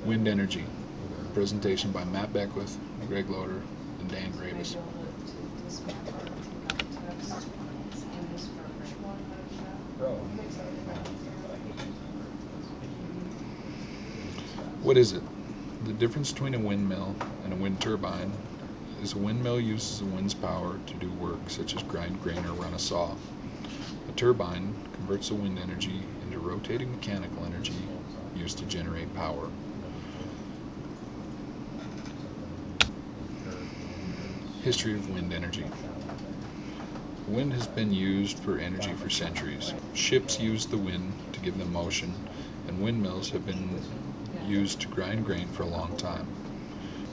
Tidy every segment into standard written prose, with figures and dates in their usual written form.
Wind energy. Presentation by Matt Beckwith, Greg Loader, and Dan Gravis. What is it? The difference between a windmill and a wind turbine is a windmill uses the wind's power to do work such as grind grain or run a saw. A turbine converts the wind energy into rotating mechanical energy used to generate power. History of wind energy. Wind has been used for energy for centuries. Ships used the wind to give them motion, and windmills have been used to grind grain for a long time.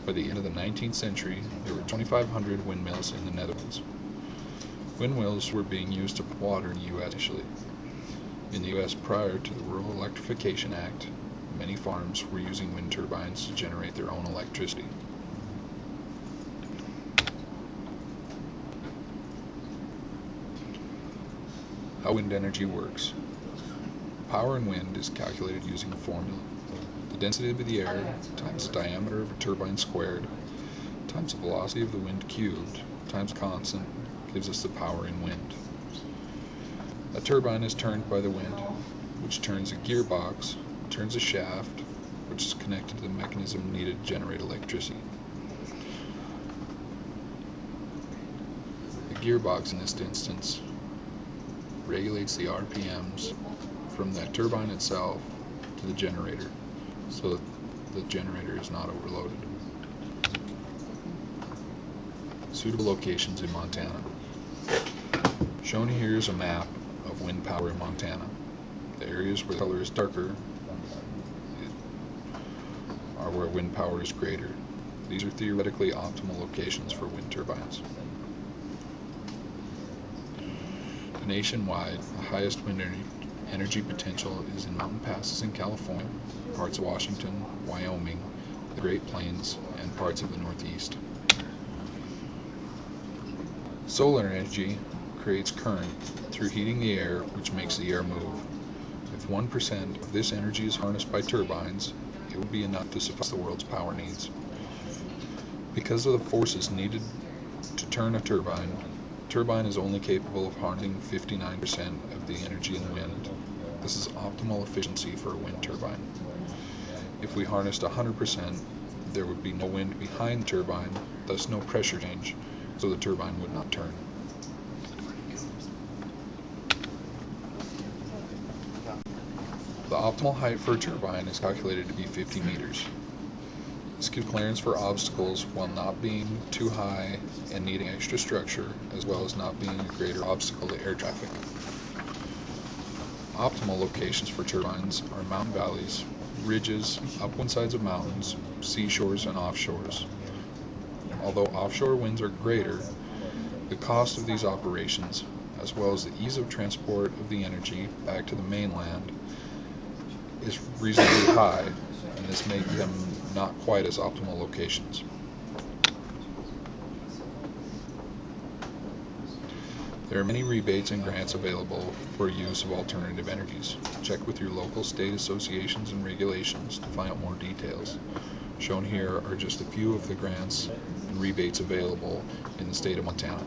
By the end of the 19th century, there were 2,500 windmills in the Netherlands. Windmills were being used to pump water in the U.S. initially. In the U.S. prior to the Rural Electrification Act, many farms were using wind turbines to generate their own electricity. How wind energy works. Power in wind is calculated using a formula. The density of the air times the diameter of a turbine squared times the velocity of the wind cubed times constant gives us the power in wind. A turbine is turned by the wind, which turns a gearbox, turns a shaft, which is connected to the mechanism needed to generate electricity. The gearbox in this instance regulates the RPMs from the turbine itself to the generator, so that the generator is not overloaded. Suitable locations in Montana. Shown here is a map of wind power in Montana. The areas where the color is darker are where wind power is greater. These are theoretically optimal locations for wind turbines. Nationwide, the highest wind energy potential is in mountain passes in California, parts of Washington, Wyoming, the Great Plains, and parts of the Northeast. Solar energy creates current through heating the air, which makes the air move. If 1% of this energy is harnessed by turbines, it will be enough to suffice the world's power needs. Because of the forces needed to turn a turbine is only capable of harnessing 59% of the energy in wind. This is optimal efficiency for a wind turbine. If we harnessed 100%, there would be no wind behind the turbine, thus no pressure change, so the turbine would not turn. The optimal height for a turbine is calculated to be 50 meters. This gives clearance for obstacles while not being too high and needing extra structure, as well as not being a greater obstacle to air traffic. Optimal locations for turbines are mountain valleys, ridges, upwind sides of mountains, seashores, and offshores. Although offshore winds are greater, the cost of these operations, as well as the ease of transport of the energy back to the mainland, is reasonably high, and this makes them not quite as optimal locations. There are many rebates and grants available for use of alternative energies. Check with your local state associations and regulations to find out more details. Shown here are just a few of the grants and rebates available in the state of Montana.